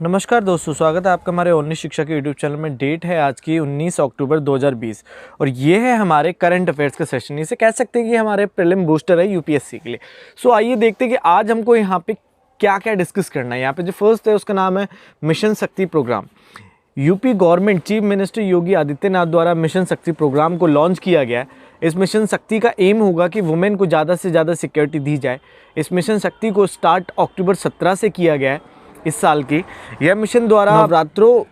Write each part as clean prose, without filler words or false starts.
नमस्कार दोस्तों, स्वागत है आपका हमारे ओनली शिक्षा के यूट्यूब चैनल में। डेट है आज की 19 अक्टूबर 2020 और ये है हमारे करंट अफेयर्स का सेशन। इसे कह सकते हैं कि हमारे प्रीलिम बूस्टर है यूपीएससी के लिए। सो आइए देखते हैं कि आज हमको यहाँ पे क्या क्या डिस्कस करना है। यहाँ पे जो फर्स्ट है उसका नाम है mission Shakti program. UP government chief minister Yogi Adityanath द्वारा मिशन शक्ति प्रोग्राम को लॉन्च किया गया है। इस मिशन शक्ति का एम होगा कि वुमेन को ज़्यादा से ज़्यादा सिक्योरिटी दी जाए। इस मिशन शक्ति को स्टार्ट अक्टूबर 17 से किया गया है इस साल की। यह मिशन द्वारा नवरात्रों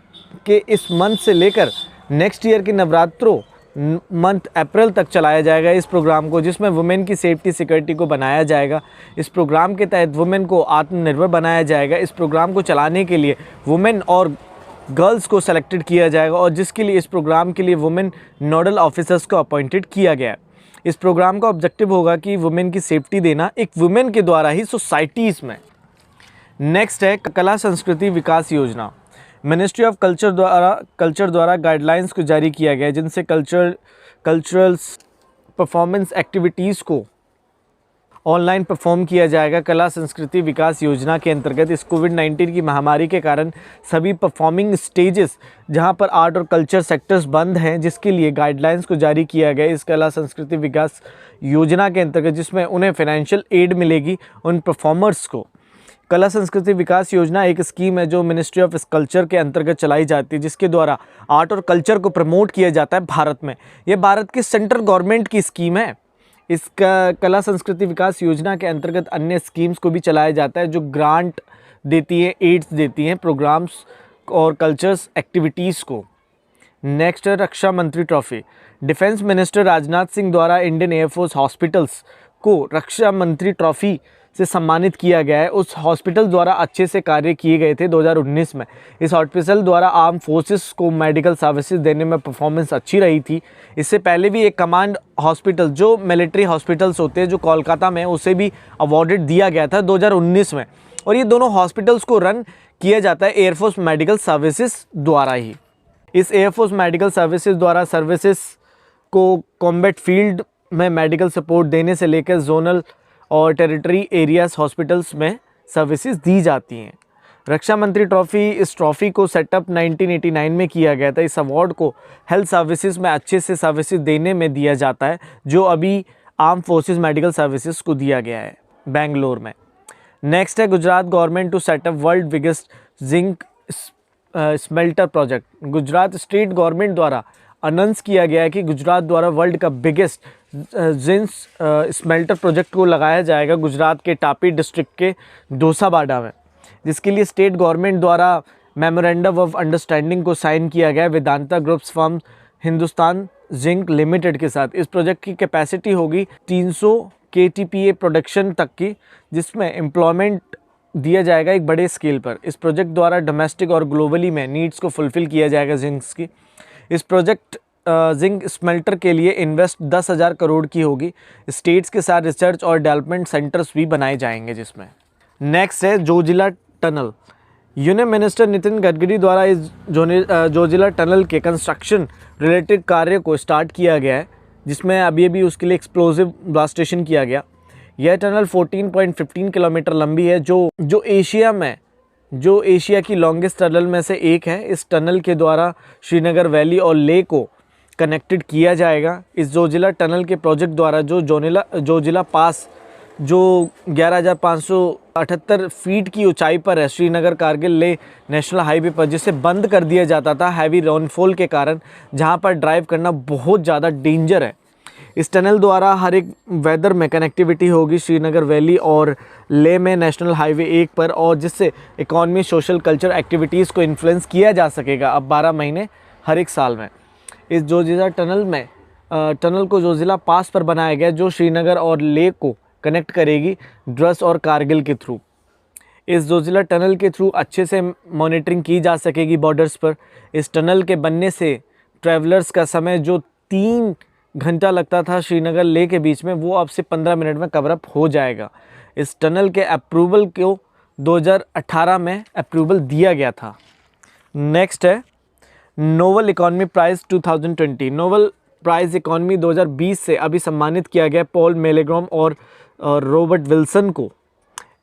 के इस मंथ से लेकर नेक्स्ट ईयर के नवरात्रों मंथ अप्रैल तक चलाया जाएगा इस प्रोग्राम को, जिसमें वुमेन की सेफ्टी सिक्योरिटी को बनाया जाएगा। इस प्रोग्राम के तहत वुमेन को आत्मनिर्भर बनाया जाएगा। इस प्रोग्राम को चलाने के लिए वुमेन और गर्ल्स को सेलेक्टेड किया जाएगा और जिसके लिए इस प्रोग्राम के लिए वुमेन नोडल ऑफिसर्स को अपॉइंटेड किया गया है। इस प्रोग्राम का ऑब्जेक्टिव होगा कि वुमेन की सेफ्टी देना एक वुमेन के द्वारा ही सोसाइटीज़ में। नेक्स्ट है कला संस्कृति विकास योजना। मिनिस्ट्री ऑफ कल्चर द्वारा गाइडलाइंस को जारी किया गया है, जिनसे कल्चरल परफॉर्मेंस एक्टिविटीज़ को ऑनलाइन परफॉर्म किया जाएगा। कला संस्कृति विकास योजना के अंतर्गत इस कोविड-19 की महामारी के कारण सभी परफॉर्मिंग स्टेजेस जहां पर आर्ट और कल्चर सेक्टर्स बंद हैं, जिसके लिए गाइडलाइंस को जारी किया गया इस कला संस्कृति विकास योजना के अंतर्गत, जिसमें उन्हें फाइनेंशियल एड मिलेगी उन परफॉर्मर्स को। कला संस्कृति विकास योजना एक स्कीम है जो मिनिस्ट्री ऑफ कल्चर के अंतर्गत चलाई जाती है, जिसके द्वारा आर्ट और कल्चर को प्रमोट किया जाता है भारत में। यह भारत की सेंट्रल गवर्नमेंट की स्कीम है। इस कला संस्कृति विकास योजना के अंतर्गत अन्य स्कीम्स को भी चलाया जाता है जो ग्रांट देती है, एड्स देती हैं प्रोग्राम्स और कल्चर्स एक्टिविटीज़ को। नेक्स्ट है रक्षा मंत्री trophy. Defence minister Rajnath Singh द्वारा इंडियन एयरफोर्स हॉस्पिटल्स को रक्षा मंत्री ट्रॉफी से सम्मानित किया गया है। उस हॉस्पिटल द्वारा अच्छे से कार्य किए गए थे 2019 में। इस हॉस्पिटल द्वारा आर्म फोर्सेस को मेडिकल सर्विसेज देने में परफॉर्मेंस अच्छी रही थी। इससे पहले भी एक कमांड हॉस्पिटल जो मिलिट्री हॉस्पिटल्स होते हैं जो कोलकाता में, उसे भी अवॉर्डेड दिया गया था 2019 में। और ये दोनों हॉस्पिटल्स को रन किया जाता है एयरफोर्स मेडिकल सर्विसेज द्वारा ही। इस एयरफोर्स मेडिकल सर्विसेज द्वारा सर्विसेज को कॉम्बैट फील्ड में मेडिकल सपोर्ट देने से लेकर जोनल और टेरिटरी एरियाज हॉस्पिटल्स में सर्विसेज दी जाती हैं। रक्षा मंत्री ट्रॉफी, इस ट्रॉफी को सेटअप 1989 में किया गया था। इस अवार्ड को हेल्थ सर्विसेज में अच्छे से सर्विसेज देने में दिया जाता है, जो अभी आर्म फोर्सेस मेडिकल सर्विसेज को दिया गया है बेंगलोर में। नेक्स्ट है Gujarat government to setup world biggest zinc smelter project. Gujarat state government द्वारा अनाउंस किया गया है कि गुजरात द्वारा वर्ल्ड का बिगेस्ट जिंक स्मेल्टर प्रोजेक्ट को लगाया जाएगा गुजरात के टापी डिस्ट्रिक्ट के दोसाबाड़ा में, जिसके लिए स्टेट गवर्नमेंट द्वारा मेमोरेंडम ऑफ अंडरस्टैंडिंग को साइन किया गया Vedanta groups firm Hindustan zinc limited के साथ। इस प्रोजेक्ट की कैपेसिटी होगी 300 KTPA प्रोडक्शन तक की, जिसमें एम्प्लॉयमेंट दिया जाएगा एक बड़े स्केल पर। इस प्रोजेक्ट द्वारा डोमेस्टिक और ग्लोबली में नीड्स को फुलफ़िल किया जाएगा जिंक्स की। इस प्रोजेक्ट जिंक स्मेल्टर के लिए इन्वेस्ट 10,000 करोड़ की होगी। स्टेट्स के साथ रिसर्च और डेवलपमेंट सेंटर्स भी बनाए जाएंगे जिसमें। नेक्स्ट है Zoji La tunnel. Union minister Nitin Gadkari द्वारा इस जोजिला टनल के कंस्ट्रक्शन रिलेटेड कार्य को स्टार्ट किया गया है, जिसमें अभी उसके लिए एक्सप्लोजिव ब्लास्टेशन किया गया। यह टनल 14.15 किलोमीटर लंबी है, जो एशिया की लॉन्गेस्ट टनल में से एक है। इस टनल के द्वारा श्रीनगर वैली और लेह को कनेक्टेड किया जाएगा। इस जोजिला टनल के प्रोजेक्ट द्वारा जोजिला पास जो 11,578 फीट की ऊंचाई पर है श्रीनगर कारगिल लेह नेशनल हाईवे पर, जिसे बंद कर दिया जाता था हैवी रेनफॉल के कारण, जहां पर ड्राइव करना बहुत ज़्यादा डेंजर है। इस टनल द्वारा हर एक वेदर में कनेक्टिविटी होगी श्रीनगर वैली और लेह में नेशनल हाईवे 1 पर, और जिससे इकॉनमी सोशल कल्चर एक्टिविटीज़ को इन्फ्लुएंस किया जा सकेगा अब 12 महीने हर एक साल में। इस जोजिला टनल को जोजिला पास पर बनाया गया, जो श्रीनगर और लेह को कनेक्ट करेगी द्रस और कारगिल के थ्रू। इस जोजिला टनल के थ्रू अच्छे से मॉनिटरिंग की जा सकेगी बॉर्डर्स पर। इस टनल के बनने से ट्रैवलर्स का समय जो 3 घंटा लगता था श्रीनगर लेह के बीच में, वो अब से 15 मिनट में कवर अप हो जाएगा। इस टनल के अप्रूवल को 2018 में अप्रूवल दिया गया था। नेक्स्ट है Nobel economy prize 2020। Nobel prize economy 2020 से अभी सम्मानित किया गया पॉल मेलेग्रॉम और रॉबर्ट विल्सन को।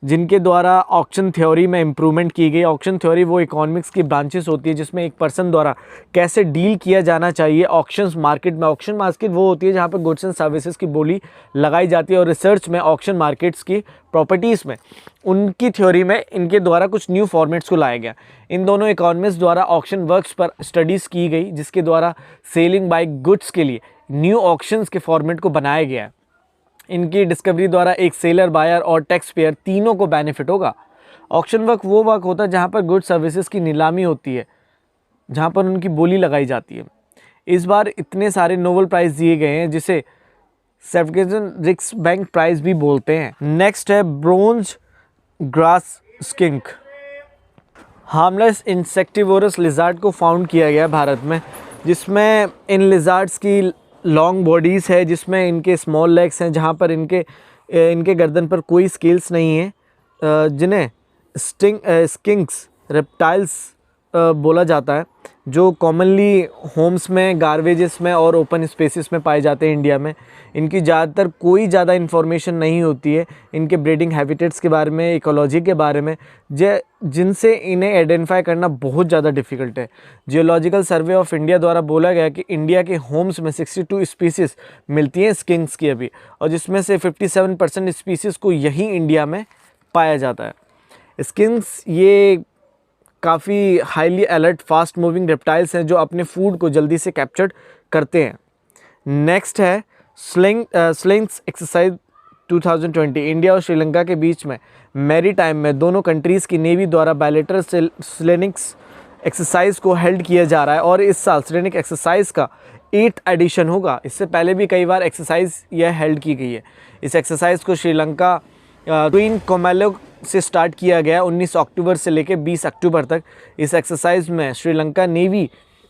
जिनके द्वारा ऑक्शन थ्योरी में इम्प्रूवमेंट की गई। ऑक्शन थ्योरी वो इकोनॉमिक्स की ब्रांचेस होती है जिसमें एक पर्सन द्वारा कैसे डील किया जाना चाहिए ऑक्शंस मार्केट में। ऑक्शन मार्केट वो होती है जहाँ पर गुड्स एंड सर्विसेज की बोली लगाई जाती है, और रिसर्च में ऑक्शन मार्केट्स की प्रॉपर्टीज़ में उनकी थ्योरी में इनके द्वारा कुछ न्यू फॉर्मेट्स को लाया गया। इन दोनों इकोनॉमिस्ट द्वारा ऑक्शन वर्क्स पर स्टडीज़ की गई जिसके द्वारा सेलिंग बाय गुड्स के लिए न्यू ऑक्शंस के फॉर्मेट को बनाया गया है। इनकी डिस्कवरी द्वारा एक सेलर, बायर और टैक्स पेयर तीनों को बेनिफिट होगा। ऑक्शन वर्क वो वर्क होता है जहाँ पर गुड्स सर्विसेज की नीलामी होती है, जहाँ पर उनकी बोली लगाई जाती है। इस बार इतने सारे नोबेल प्राइज़ दिए गए हैं जिसे सेफ्टिगन रिक्स बैंक प्राइज़ भी बोलते हैं। नेक्स्ट है bronze grass skink. Harmless insectivorous lizard को फाउंड किया गया भारत में, जिसमें इन लिजार्ड्स की लॉन्ग बॉडीज़ है, जिसमें इनके स्मॉल लेग्स हैं, जहाँ पर इनके गर्दन पर कोई स्केल्स नहीं है, जिन्हें स्किंक्स रेप्टाइल्स बोला जाता है, जो कॉमनली होम्स में, गार्बेजेस में और ओपन स्पेसेस में पाए जाते हैं इंडिया में। इनकी ज़्यादातर कोई ज़्यादा इन्फॉर्मेशन नहीं होती है इनके ब्रीडिंग हैबिटेट्स के बारे में, इकोलॉजी के बारे में, जिनसे इन्हें आइडेंटिफाई करना बहुत ज़्यादा डिफ़िकल्ट है। जियोलॉजिकल सर्वे ऑफ इंडिया द्वारा बोला गया कि इंडिया के होम्स में 62 स्पीसीज़ मिलती हैं स्किंक्स की अभी, और जिसमें से 57% स्पीसीज़ को यहीं इंडिया में पाया जाता है। स्किंक्स ये काफ़ी highly alert, fast moving reptiles हैं जो अपने फूड को जल्दी से कैप्चर करते हैं। नेक्स्ट है स्लिंग्स एक्सरसाइज 2020। इंडिया और श्रीलंका के बीच में मैरी टाइम में दोनों कंट्रीज़ की नेवी द्वारा बायलैटरल स्लिंग्स एक्सरसाइज को हेल्ड किया जा रहा है, और इस साल स्लिंग एक्सरसाइज का 8th एडिशन होगा। इससे पहले भी कई बार एक्सरसाइज यह हेल्ड की गई है। इस एक्सरसाइज को श्रीलंका क्वीन कोमोलो से स्टार्ट किया गया 19 अक्टूबर से लेकर 20 अक्टूबर तक। इस एक्सरसाइज में श्रीलंका नेवी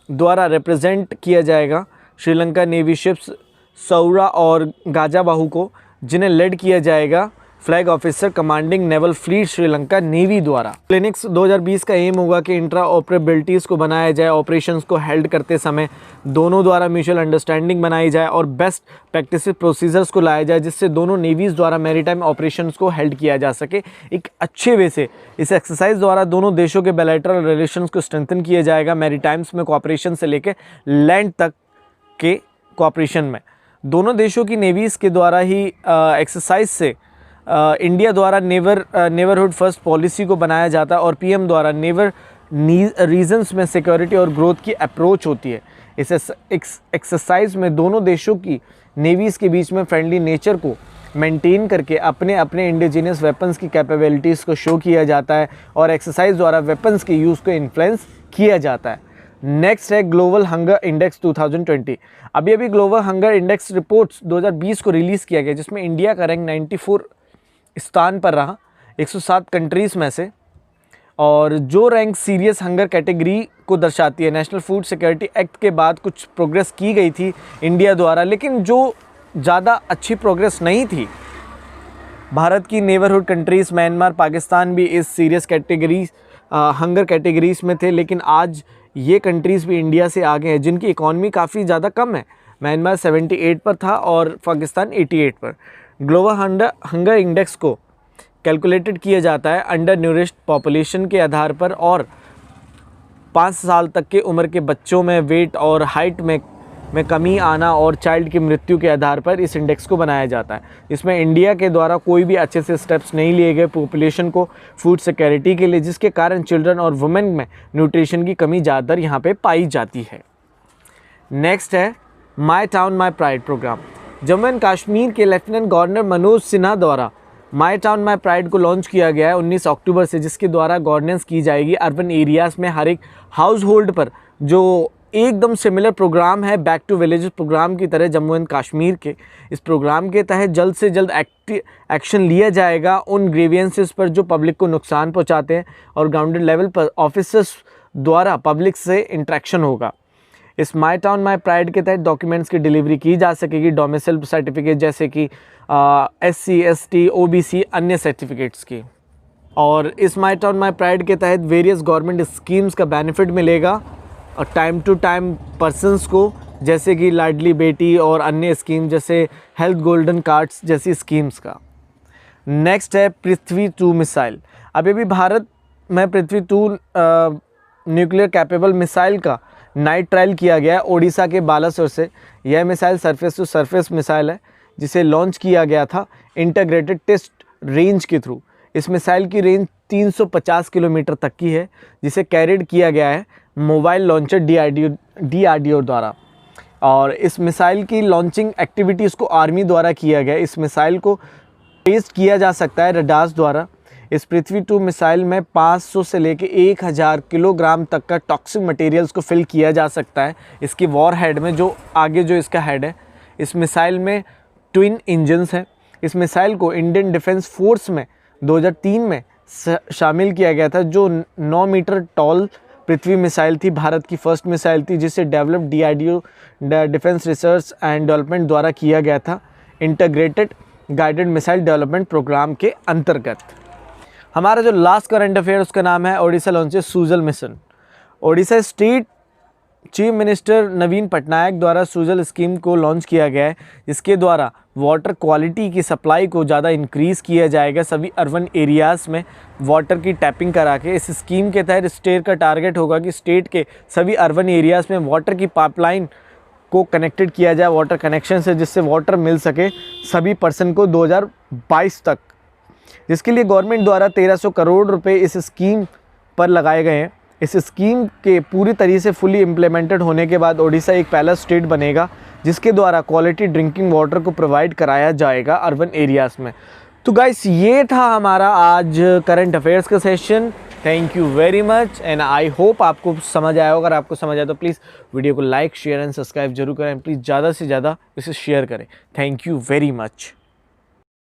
द्वारा रिप्रेजेंट किया जाएगा श्रीलंका नेवी शिप्स सौरा और गाजाबाहू को, जिन्हें लेड किया जाएगा flag officer commanding naval fleet Sri Lanka navy द्वारा। क्लिनिक्स 2020 का एम होगा कि इंट्रा ऑपरेबिलिटीज़ को बनाया जाए, ऑपरेशंस को हेल्ड करते समय दोनों द्वारा म्यूचुअल अंडरस्टैंडिंग बनाई जाए और बेस्ट प्रैक्टिस प्रोसीजर्स को लाया जाए, जिससे दोनों नेवीज़ द्वारा मैरीटाइम ऑपरेशंस को हेल्ड किया जा सके एक अच्छे वे से। इस एक्सरसाइज द्वारा दोनों देशों के बायलैटरल रिलेशंस को स्ट्रेंथन किया जाएगा, मैरीटाइम्स में कोऑपरेशन से लेकर लैंड तक के कोऑपरेशन में। दोनों देशों की नेवीज़ के द्वारा ही एक्सरसाइज से इंडिया द्वारा नेबरहुड फर्स्ट पॉलिसी को बनाया जाता है, और पीएम द्वारा नेबर रीजन्स में सिक्योरिटी और ग्रोथ की अप्रोच होती है। इस एक्सरसाइज में दोनों देशों की नेवीज़ के बीच में फ्रेंडली नेचर को मेंटेन करके अपने अपने इंडिजिनियस वेपन्स की कैपेबिलिटीज़ को शो किया जाता है, और एक्सरसाइज द्वारा वेपन्स के यूज़ को इन्फ्लुएंस किया जाता है। नेक्स्ट है ग्लोबल हंगर इंडेक्स 2020। अभी ग्लोबल हंगर इंडेक्स रिपोर्ट्स 2020 को रिलीज़ किया गया, जिसमें इंडिया का रैंक 94 स्थान पर रहा 107 कंट्रीज़ में से, और जो रैंक सीरियस हंगर कैटेगरी को दर्शाती है। नेशनल फूड सिक्योरिटी एक्ट के बाद कुछ प्रोग्रेस की गई थी इंडिया द्वारा, लेकिन जो ज़्यादा अच्छी प्रोग्रेस नहीं थी। भारत की नेबरहुड कंट्रीज़ म्यांमार, पाकिस्तान भी इस सीरियस कैटेगरीज हंगर कैटेगरीज में थे, लेकिन आज ये कंट्रीज़ भी इंडिया से आगे हैं जिनकी इकॉनमी काफ़ी ज़्यादा कम है। म्यांमार 78 पर था और पाकिस्तान 88 पर। ग्लोबल हंगर इंडेक्स को कैलकुलेटेड किया जाता है अंडर न्यूरिश्ड पॉपुलेशन के आधार पर, और 5 साल तक के उम्र के बच्चों में वेट और हाइट में कमी आना और चाइल्ड की मृत्यु के आधार पर इस इंडेक्स को बनाया जाता है। इसमें इंडिया के द्वारा कोई भी अच्छे से स्टेप्स नहीं लिए गए पॉपुलेशन को फूड सिक्योरिटी के लिए, जिसके कारण चिल्ड्रन और वुमेन में न्यूट्रिशन की कमी ज़्यादातर यहाँ पे पाई जाती है। नेक्स्ट है my town my pride programme. Jammu and Kashmir के लेफ्टिनेंट गवर्नर मनोज सिन्हा द्वारा माई टाउन माई प्राइड को लॉन्च किया गया है 19 अक्टूबर से, जिसके द्वारा गवर्नेंस की जाएगी अर्बन एरियाज़ में हर एक हाउस होल्ड पर, जो एकदम सिमिलर प्रोग्राम है बैक टू विलेज प्रोग्राम की तरह जम्मू एंड कश्मीर के। इस प्रोग्राम के तहत जल्द से जल्द एक्शन लिया जाएगा उन ग्रीवियंसेस पर जो पब्लिक को नुकसान पहुंचाते हैं, और ग्राउंडेड लेवल पर ऑफिसर्स द्वारा पब्लिक से इंटरेक्शन होगा। इस माई टाउन माई प्राइड के तहत डॉक्यूमेंट्स की डिलीवरी की जा सकेगी, डोमिसाइल सर्टिफिकेट जैसे कि SC ST OBC अन्य सर्टिफिकेट्स की। और इस माई टाउन माई प्राइड के तहत वेरियस गवर्नमेंट स्कीम्स का बेनिफिट मिलेगा और टाइम टू टाइम पर्सनस को, जैसे कि लाडली बेटी और अन्य स्कीम जैसे हेल्थ गोल्डन कार्ड्स जैसी स्कीम्स का। नेक्स्ट है पृथ्वी 2 मिसाइल। अभी भी भारत में पृथ्वी 2 न्यूक्लियर कैपेबल मिसाइल का नाइट ट्रायल किया गया ओडिशा के बालासोर से। यह missile surface to surface missile है जिसे लॉन्च किया गया था इंटीग्रेटेड टेस्ट रेंज के थ्रू। इस मिसाइल की रेंज 350 किलोमीटर तक की है, जिसे कैरिड किया गया है मोबाइल लॉन्चर DRDO द्वारा। और इस मिसाइल की लॉन्चिंग एक्टिविटीज़ को आर्मी द्वारा किया गया। इस मिसाइल को टेस्ट किया जा सकता है रडार्स द्वारा। इस पृथ्वी 2 मिसाइल में 500 से लेके 1000 किलोग्राम तक का टॉक्सिक मटेरियल्स को फिल किया जा सकता है इसकी वॉर हेड में, जो आगे जो इसका हेड है। इस मिसाइल में ट्विन इंजन्स हैं। इस मिसाइल को इंडियन डिफेंस फोर्स में 2003 में शामिल किया गया था, जो 9 मीटर टॉल पृथ्वी मिसाइल थी। भारत की फर्स्ट मिसाइल थी जिसे develop DRDO defence research and development द्वारा किया गया था integrated guided missile development programme के अंतर्गत। हमारा जो लास्ट करंट अफेयर उसका नाम है Odisha launches Sujal mission. Odisha state chief minister Naveen Patnaik द्वारा सुजल स्कीम को लॉन्च किया गया है, जिसके द्वारा वाटर क्वालिटी की सप्लाई को ज़्यादा इंक्रीज़ किया जाएगा सभी अर्बन एरियाज़ में वाटर की टैपिंग करा के। इस स्कीम के तहत स्टेट का टारगेट होगा कि स्टेट के सभी अर्बन एरियाज़ में वाटर की पाइपलाइन को कनेक्टेड किया जाए वाटर कनेक्शन से, जिससे वाटर मिल सके सभी पर्सन को 2022 तक, जिसके लिए गवर्नमेंट द्वारा 1300 करोड़ रुपए इस स्कीम पर लगाए गए हैं। इस स्कीम के पूरी तरीके से फुली इम्प्लीमेंटेड होने के बाद ओडिशा एक पहला स्टेट बनेगा जिसके द्वारा क्वालिटी ड्रिंकिंग वाटर को प्रोवाइड कराया जाएगा अर्बन एरियाज़ में। तो गाइस, ये था हमारा आज करंट अफेयर्स का session. Thank you very much and I hope आपको समझ आया होगा। अगर आपको समझ आया तो प्लीज़ वीडियो को लाइक शेयर एंड सब्सक्राइब जरूर करें। प्लीज़ ज़्यादा से ज़्यादा इसे शेयर करें। Thank you very much.